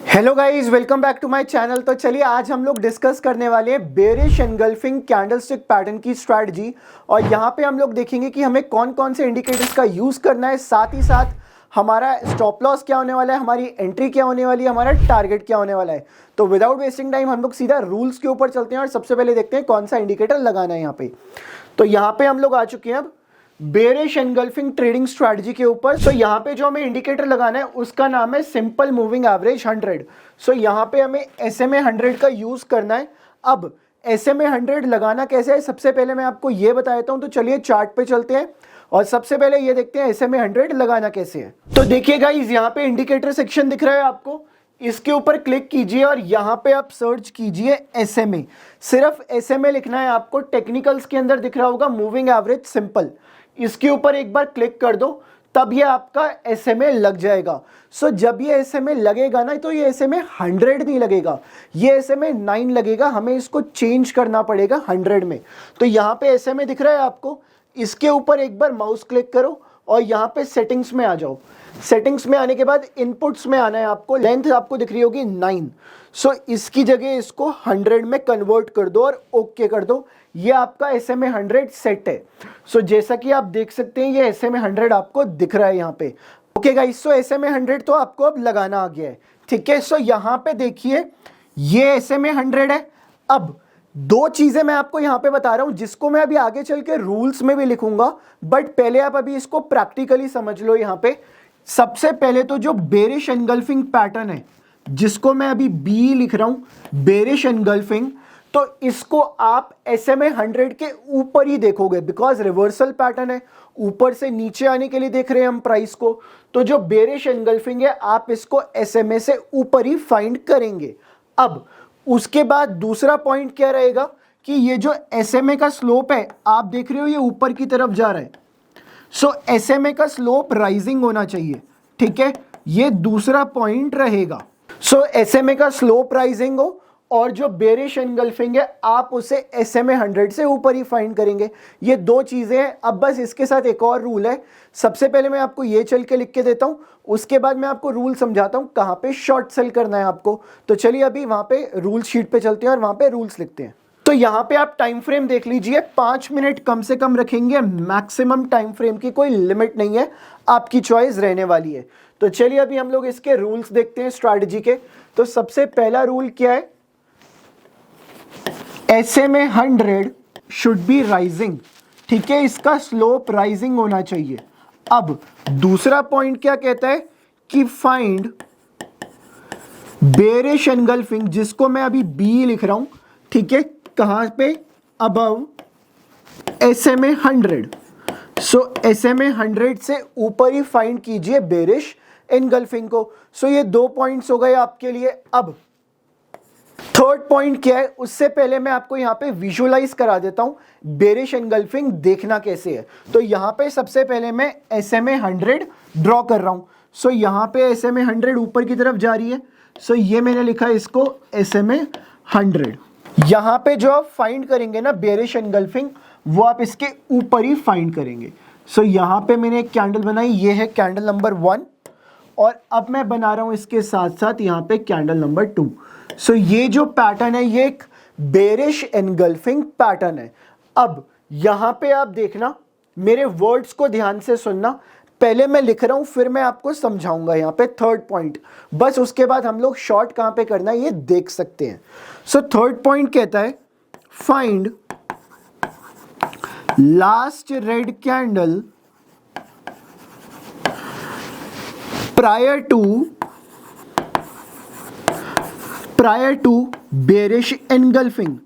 Hello guys, welcome back to my channel. तो चलिए आज हम लोग डिस्कस करने वाले हैं बेरिश एनगल्फिंग कैंडलस्टिक पैटर्न की स्ट्रैटेजी। और यहाँ पे हम लोग देखेंगे कि हमें कौन कौन से इंडिकेटर्स का यूज़ करना है, साथ ही साथ हमारा स्टॉप लॉस क्या होने वाला है, हमारी एंट्री क्या होने वाली है, हमारा टारगेट क्या होने वाला है। तो विदाउट वेस्टिंग टाइम हम लोग सीधा रूल्स के ऊपर चलते हैं और सबसे पहले देखते हैं कौन सा इंडिकेटर लगाना है यहाँ पे। तो यहाँ पे हम लोग आ चुके हैं अब बेरिश एनगल्फिंग ट्रेडिंग स्ट्रैटेजी के ऊपर। सो यहाँ पे जो हमें इंडिकेटर लगाना है उसका नाम है सिंपल मूविंग एवरेज 100। सो यहाँ पे हमें SMA 100 का यूज करना है। अब SMA 100 लगाना कैसे है, सबसे पहले मैं आपको ये बता देता हूँ। तो चलिए चार्ट पे चलते हैं और सबसे पहले ये देखते हैं SMA 100 लगाना कैसे है। तो देखिए गाइस, यहाँ पे इंडिकेटर सेक्शन दिख रहा है आपको, इसके ऊपर क्लिक कीजिए और यहाँ पे आप सर्च कीजिए SMA। सिर्फ SMA लिखना है आपको। टेक्निकल्स के अंदर दिख रहा होगा मूविंग एवरेज सिंपल, इसके ऊपर एक बार क्लिक कर दो, तब ये आपका SMA लग जाएगा। सो जब ये SMA लगेगा ना, तो ये SMA 100 नहीं लगेगा, ये SMA 9 लगेगा। हमें इसको चेंज करना पड़ेगा 100 में। तो यहाँ पे SMA दिख रहा है आपको, इसके ऊपर एक बार माउस क्लिक करो और यहाँ पे सेटिंग्स में आ जाओ। सेटिंग्स में आने के बाद इनपुट्स में आना है आपको। लेंथ आपको दिख रही होगी 9। सो इसकी जगह इसको 100 में कन्वर्ट कर दो और ओके कर दो। ये आपका SMA 100 सेट है। सो जैसा कि आप देख सकते हैं ये SMA 100 आपको दिख रहा है यहाँ पे। ओके गाइस, सो SMA 100 तो आपको अब लगाना आ गया है, ठीक है। सो यहाँ पे देखिए ये SMA 100 है। अब दो चीजें मैं आपको यहाँ पे बता रहा हूँ जिसको मैं अभी आगे चल के रूल्स में भी लिखूंगा, बट पहले आप अभी इसको प्रैक्टिकली समझ लो। यहाँ पे सबसे पहले तो जो बेरिश एनगल्फिंग पैटर्न है, जिसको मैं अभी बी लिख रहा हूं, बेरिश एनगल्फिंग, तो इसको आप SMA 100 के ऊपर ही देखोगे, बिकॉज रिवर्सल पैटर्न है, ऊपर से नीचे आने के लिए देख रहे हैं हम प्राइस को। तो जो बेरिश एनगल्फिंग है आप इसको SMA से ऊपर ही फाइंड करेंगे। अब उसके बाद दूसरा पॉइंट क्या रहेगा कि ये जो SMA का स्लोप है आप देख रहे हो, ये ऊपर की तरफ जा रहा है। सो SMA का स्लोप राइजिंग होना चाहिए, ठीक है, ये दूसरा पॉइंट रहेगा। सो SMA का स्लोप राइजिंग हो और जो बेरिश एनगल्फिंग है आप उसे SMA 100 से ऊपर ही फाइंड करेंगे। ये दो चीजें हैं। अब बस इसके साथ एक और रूल है। सबसे पहले मैं आपको ये चल के लिख के देता हूं, उसके बाद मैं आपको रूल समझाता हूं कहां पे शॉर्ट सेल करना है आपको। तो चलिए अभी वहां पे रूल शीट पे चलते हैं और वहां पे रूल्स लिखते हैं। तो यहाँ पे आप टाइम फ्रेम देख लीजिए, 5 मिनट कम से कम रखेंगे, मैक्सिमम टाइम फ्रेम की कोई लिमिट नहीं है, आपकी चॉइस रहने वाली है। तो चलिए अभी हम लोग इसके रूल्स देखते हैं स्ट्रैटेजी के। तो सबसे पहला रूल क्या है, SMA 100 शुड बी राइजिंग, ठीक है, इसका स्लोप राइजिंग होना चाहिए। अब दूसरा पॉइंट क्या कहता है कि फाइंड बेरिश एनगल्फिंग, जिसको मैं अभी बी लिख रहा हूं, ठीक है, कहां पे, अबव SMA 100। सो SMA 100 से ऊपर ही फाइंड कीजिए बेरिश एनगल्फिंग को। सो ये दो पॉइंट्स हो गए आपके लिए। अब थर्ड पॉइंट क्या है, उससे पहले मैं आपको यहां पे विजुअलाइज करा देता हूं बेरिश एनगल्फिंग देखना कैसे है। तो यहां पे सबसे पहले मैं SMA 100 ड्रॉ कर रहा हूं। सो यहां पे SMA 100 ऊपर की तरफ जा रही है। सो ये मैंने लिखा है इसको SMA 100। यहां पे जो आप फाइंड करेंगे ना बेरिश एनगल्फिंग, वो आप इसके ऊपर ही फाइंड करेंगे। सो यहां पे मैंने एक कैंडल बनाई, ये है कैंडल नंबर 1, और अब मैं बना रहा हूं इसके साथ साथ यहां पे कैंडल नंबर 2। सो ये जो पैटर्न है ये एक बेरिश एनगल्फिंग पैटर्न है। अब यहां पे आप देखना, मेरे वर्ड्स को ध्यान से सुनना, पहले मैं लिख रहा हूं फिर मैं आपको समझाऊंगा। यहां पे थर्ड पॉइंट, बस उसके बाद हम लोग शॉर्ट कहां पे करना है ये देख सकते हैं। सो थर्ड पॉइंट कहता है find last red candle prior to bearish engulfing.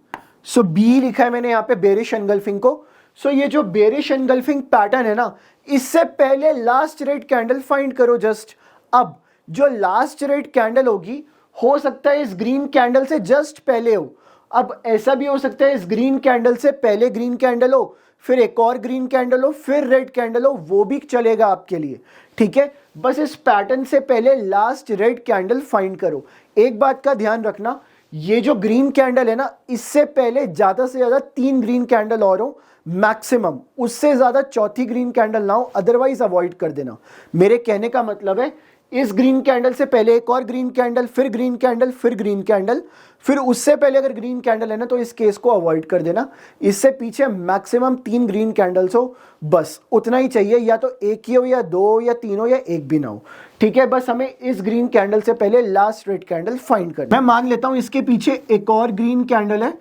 So B लिखा है मैंने यहां पे बेरिश एनगल्फिंग को। सो ये जो बेरिश एनगल्फिंग पैटर्न है ना, इससे पहले लास्ट रेड कैंडल फाइंड करो जस्ट। अब जो लास्ट रेड कैंडल होगी, हो सकता है इस ग्रीन कैंडल से जस्ट पहले हो। अब ऐसा भी हो सकता है इस ग्रीन कैंडल से पहले ग्रीन कैंडल हो, फिर एक और ग्रीन कैंडल हो, फिर रेड कैंडल हो, वो भी चलेगा आपके लिए, ठीक है। बस इस पैटर्न से पहले लास्ट रेड कैंडल फाइंड करो। एक बात का ध्यान रखना, ये जो ग्रीन कैंडल है ना, इससे पहले ज्यादा से ज्यादा 3 ग्रीन कैंडल और हो मैक्सिमम, उससे ज्यादा चौथी ग्रीन कैंडल ना हो, अदरवाइज अवॉइड कर देना। मेरे कहने का मतलब है इस ग्रीन कैंडल से पहले एक और ग्रीन कैंडल, फिर ग्रीन कैंडल, फिर ग्रीन कैंडल, फिर उससे पहले अगर ग्रीन कैंडल है ना तो इस केस को अवॉइड कर देना। इससे पीछे मैक्सिमम 3 ग्रीन कैंडल्स हो, बस उतना ही चाहिए, या तो एक ही हो या 2 या 3 हो या एक भी ना हो, ठीक है। बस हमें इस ग्रीन कैंडल से पहले लास्ट रेड कैंडल फाइंड करना। मैं मान लेता हूं इसके पीछे एक और ग्रीन कैंडल है,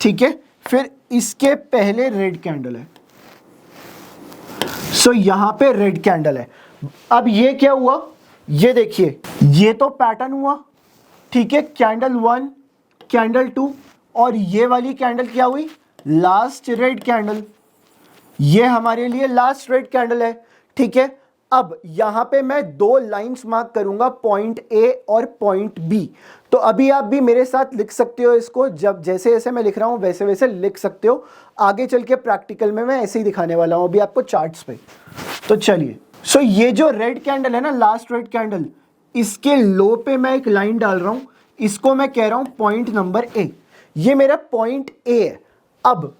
ठीक है, फिर इसके पहले रेड कैंडल है, सो यहां पे रेड कैंडल है। अब ये क्या हुआ, ये देखिए, ये तो पैटर्न हुआ, ठीक है, कैंडल 1, कैंडल 2, और ये वाली कैंडल क्या हुई, लास्ट रेड कैंडल। ये हमारे लिए लास्ट रेड कैंडल है, ठीक है। अब यहां पे मैं 2 लाइंस मार्क करूंगा, पॉइंट ए और पॉइंट बी। तो अभी आप भी मेरे साथ लिख सकते हो इसको, जब जैसे जैसे मैं लिख रहा हूं वैसे वैसे लिख सकते हो। आगे चल के प्रैक्टिकल में मैं ऐसे ही दिखाने वाला हूं अभी आपको चार्ट्स पे। तो चलिए, सो ये जो रेड कैंडल है ना, लास्ट रेड कैंडल, इसके लो पे मैं एक लाइन डाल रहा हूं, इसको मैं कह रहा हूं पॉइंट नंबर ए। ये मेरा पॉइंट ए है। अब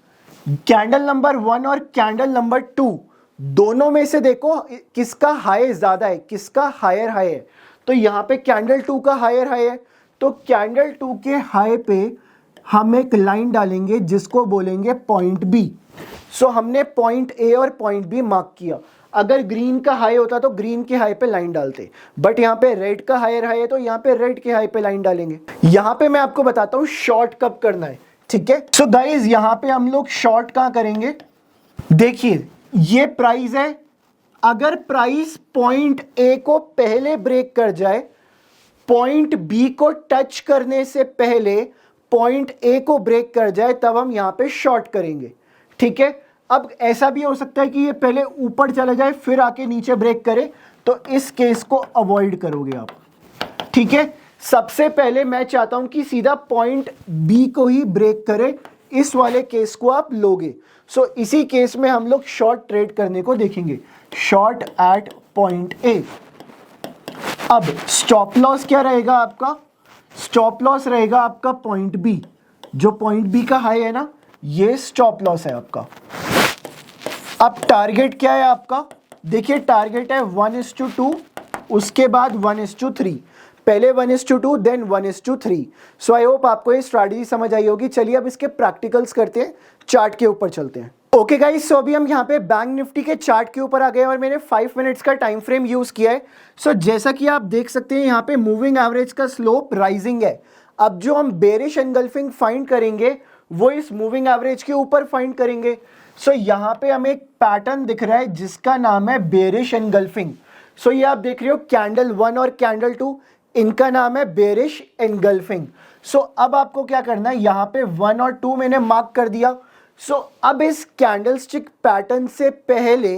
कैंडल नंबर 1 और कैंडल नंबर 2 दोनों में से देखो किसका हाई ज्यादा है, किसका हायर हाई है। तो यहां पे कैंडल 2 का हायर हाई है, तो कैंडल 2 के हाई पे हम एक लाइन डालेंगे जिसको बोलेंगे पॉइंट बी। सो हमने पॉइंट ए और पॉइंट बी मार्क किया। अगर ग्रीन का हाई होता तो ग्रीन के हाई पे लाइन डालते, बट यहाँ पे रेड का हायर हाई है तो यहाँ पे रेड के हाई पे लाइन डालेंगे। यहाँ पे मैं आपको बताता हूँ शॉर्ट कब करना है, ठीक है। सो गाइज यहाँ पे हम लोग शॉर्ट कहाँ करेंगे, देखिए ये प्राइस है, अगर प्राइस पॉइंट ए को पहले ब्रेक कर जाए, पॉइंट बी को टच करने से पहले पॉइंट ए को ब्रेक कर जाए, तब हम यहाँ पे शॉर्ट करेंगे, ठीक है। अब ऐसा भी हो सकता है कि ये पहले ऊपर चला जाए फिर आके नीचे ब्रेक करे, तो इस केस को अवॉइड करोगे आप, ठीक है। सबसे पहले मैं चाहता हूं कि सीधा पॉइंट बी को ही ब्रेक करे, इस वाले केस को आप लोगे। सो इसी केस में हम लोग शॉर्ट ट्रेड करने को देखेंगे, शॉर्ट एट पॉइंट ए। अब स्टॉप लॉस क्या रहेगा आपका, स्टॉप लॉस रहेगा आपका पॉइंट बी। जो पॉइंट बी का हाई है ना, ये स्टॉप लॉस है आपका। अब टारगेट क्या है आपका, देखिए टारगेट है 1:2, उसके बाद 1:3, पहले 1:2 देन 1:3। सो आई होप आपको ये स्ट्रैटेजी समझ आई होगी। चलिए अब इसके प्रैक्टिकल्स करते हैं, चार्ट के ऊपर चलते हैं। ओके गाइस, सो अभी हम यहाँ पे बैंक निफ्टी के चार्ट के ऊपर आ गए और मैंने 5 मिनट्स का टाइम फ्रेम यूज किया है। सो जैसा कि आप देख सकते हैं यहाँ पे मूविंग एवरेज का स्लोप राइजिंग है। अब जो हम बेरिश एनगल्फिंग फाइंड करेंगे वो इस मूविंग एवरेज के ऊपर फाइंड करेंगे। सो यहाँ पे हमें एक पैटर्न दिख रहा है जिसका नाम है बेरिश एनगल्फिंग। सो ये आप देख रहे हो कैंडल 1 और कैंडल 2, इनका नाम है बेरिश एनगल्फिंग। सो अब आपको क्या करना है, यहाँ पे 1 और 2 मैंने मार्क कर दिया। सो अब इस कैंडलस्टिक पैटर्न से पहले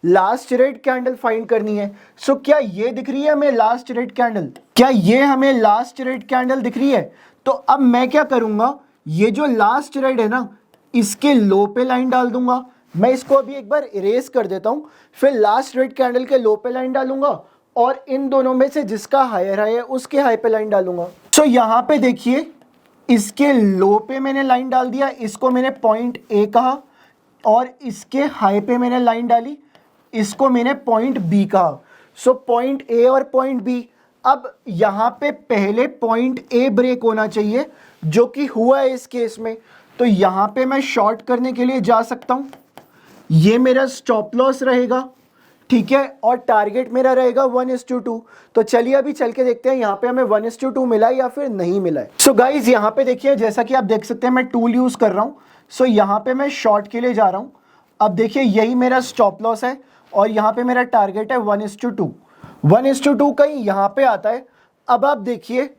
लास्ट रेड कैंडल फाइंड करनी है। सो क्या ये दिख रही है हमें लास्ट रेड कैंडल, क्या ये हमें लास्ट रेड कैंडल दिख रही है? तो अब मैं क्या करूंगा, ये जो लास्ट रेड है ना, इसके लो पे लाइन डाल दूंगा। मैं इसको अभी एक बार इरेज कर देता हूं, फिर लास्ट रेड कैंडल के लो पे लाइन डालूंगा और इन दोनों में से जिसका हायर हाई है उसके हाई पे लाइन डालूंगा। सो यहाँ पे देखिए, इसके लो पे मैंने लाइन डाल दिया, इसको मैंने पॉइंट ए कहा, और इसके हाई पे मैंने लाइन डाली, इसको मैंने पॉइंट बी कहा। सो पॉइंट ए और पॉइंट बी। अब यहाँ पे पहले पॉइंट ए ब्रेक होना चाहिए, जो कि हुआ है इस केस में। तो यहाँ पे मैं शॉर्ट करने के लिए जा सकता हूँ, ये मेरा स्टॉप लॉस रहेगा, ठीक है, और टारगेट मेरा रहेगा 1:2। तो चलिए अभी चल के देखते हैं यहाँ पे हमें 1:2 मिला है या फिर नहीं मिला है। सो गाइज यहाँ पे देखिए, जैसा कि आप देख सकते हैं मैं टूल यूज कर रहा हूँ। सो यहाँ पे मैं शॉर्ट के लिए जा रहा हूँ। अब देखिए यही मेरा स्टॉप लॉस है और यहाँ पे मेरा टारगेट है 1:2। 1:2 कहीं यहाँ पे आता है। अब आप देखिए,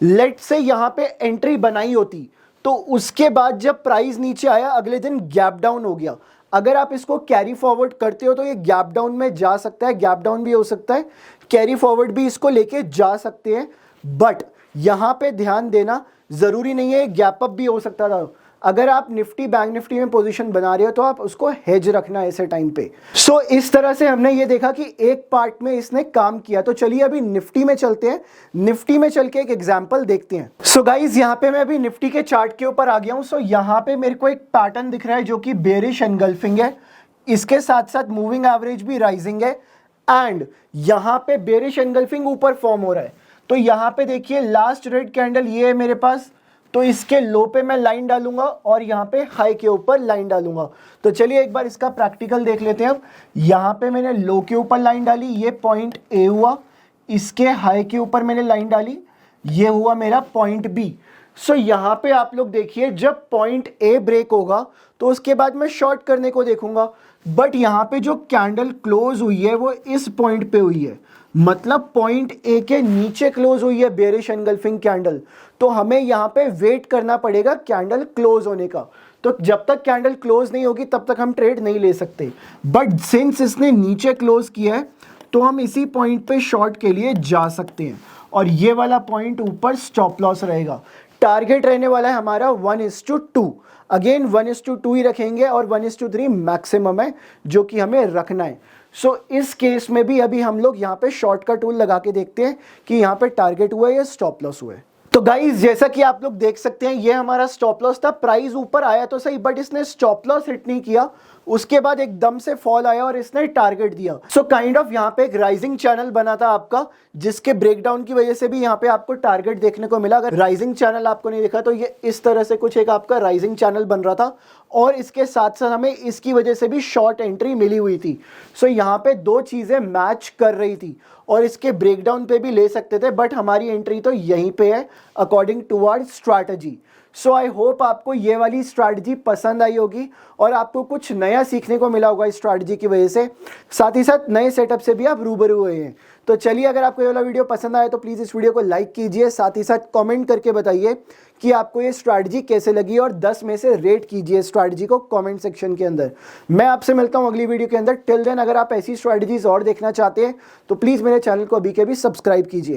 लेट से यहाँ पे एंट्री बनाई होती तो उसके बाद जब प्राइस नीचे आया अगले दिन गैप डाउन हो गया। अगर आप इसको कैरी फॉरवर्ड करते हो तो ये गैप डाउन में जा सकता है, गैप डाउन भी हो सकता है, कैरी फॉरवर्ड भी इसको लेके जा सकते हैं। बट यहाँ पे ध्यान देना, जरूरी नहीं है गैप अप भी हो सकता था। अगर आप निफ्टी बैंक निफ्टी में पोजीशन बना रहे हो तो आप उसको हेज रखना ऐसे टाइम पे। सो इस तरह से हमने ये देखा कि एक पार्ट में इसने काम किया। तो चलिए अभी निफ्टी में चलते हैं, निफ्टी में चल के एक एग्जांपल देखते हैं। सो गाइज यहाँ पे मैं अभी निफ्टी के चार्ट के ऊपर आ गया हूँ। सो यहाँ पे मेरे को एक पैटर्न दिख रहा है जो कि बेरिश एनगल्फिंग है, इसके साथ साथ मूविंग एवरेज भी राइजिंग है। एंड यहां पे बेरिश एनगल्फिंग ऊपर फॉर्म हो रहा है। तो यहां पे देखिए लास्ट रेड कैंडल ये है मेरे पास, तो इसके लो पे मैं लाइन डालूंगा और यहाँ पे हाई के ऊपर लाइन डालूंगा। तो चलिए एक बार इसका प्रैक्टिकल देख लेते हैं। अब यहाँ पे मैंने लो के ऊपर लाइन डाली, ये पॉइंट ए हुआ, इसके हाई के ऊपर मैंने लाइन डाली, ये हुआ मेरा पॉइंट बी। सो यहाँ पे आप लोग देखिए जब पॉइंट ए ब्रेक होगा तो उसके बाद मैं शॉर्ट करने को देखूंगा, बट यहाँ पे जो कैंडल क्लोज हुई है वो इस पॉइंट पे हुई है, मतलब पॉइंट ए के नीचे क्लोज हुई है बेरिश एनगल्फिंग कैंडल। तो हमें यहाँ पे वेट करना पड़ेगा कैंडल क्लोज होने का। तो जब तक कैंडल क्लोज नहीं होगी तब तक हम ट्रेड नहीं ले सकते, बट सिंस इसने नीचे क्लोज किया है तो हम इसी पॉइंट पे शॉर्ट के लिए जा सकते हैं और ये वाला पॉइंट ऊपर स्टॉप लॉस रहेगा। टारगेट रहने वाला है हमारा 1:2, अगेन 1:2 ही रखेंगे और 1:3 मैक्सिमम है जो कि हमें रखना है। सो इस केस में भी अभी हम लोग यहाँ पे शॉर्ट का टूल लगा के देखते हैं कि यहाँ पे टारगेट हुआ है या स्टॉप लॉस हुआ है। तो गाइस जैसा कि आप लोग देख सकते हैं ये हमारा स्टॉप लॉस था। प्राइस ऊपर आया तो सही, बट इसने स्टॉप लॉस हिट नहीं किया, उसके बाद एकदम से फॉल आया और इसने टारगेट दिया। सो काइंड ऑफ यहाँ पे एक राइजिंग चैनल बना था आपका, जिसके ब्रेकडाउन की वजह से भी यहाँ पे आपको टारगेट देखने को मिला। अगर राइजिंग चैनल आपको नहीं दिखा तो ये इस तरह से कुछ एक आपका राइजिंग चैनल बन रहा था और इसके साथ साथ हमें इसकी वजह से भी शॉर्ट एंट्री मिली हुई थी। सो यहाँ पे दो चीजें मैच कर रही थी और इसके ब्रेकडाउन पे भी ले सकते थे, बट हमारी एंट्री तो यहीं पे है according toward strategy. So I hope आपको ये वाली स्ट्रैटेजी पसंद आई होगी और आपको कुछ नया सीखने को मिला होगा इस स्ट्रैटेजी की वजह से, साथ ही साथ नए सेटअप से भी आप रूबरू हुए हैं। तो चलिए अगर आपको ये वाला वीडियो पसंद आया तो प्लीज़ इस वीडियो को लाइक कीजिए, साथ ही साथ कमेंट करके बताइए कि आपको ये स्ट्रैटेजी कैसे लगी और 10 में से रेट कीजिए स्ट्रैटेजी को कमेंट सेक्शन के अंदर। मैं आपसे मिलता हूँ अगली वीडियो के अंदर। टिल देन अगर आप ऐसी स्ट्रैटेजीज और देखना चाहते हैं तो प्लीज़ मेरे चैनल को अभी के भी सब्सक्राइब कीजिए।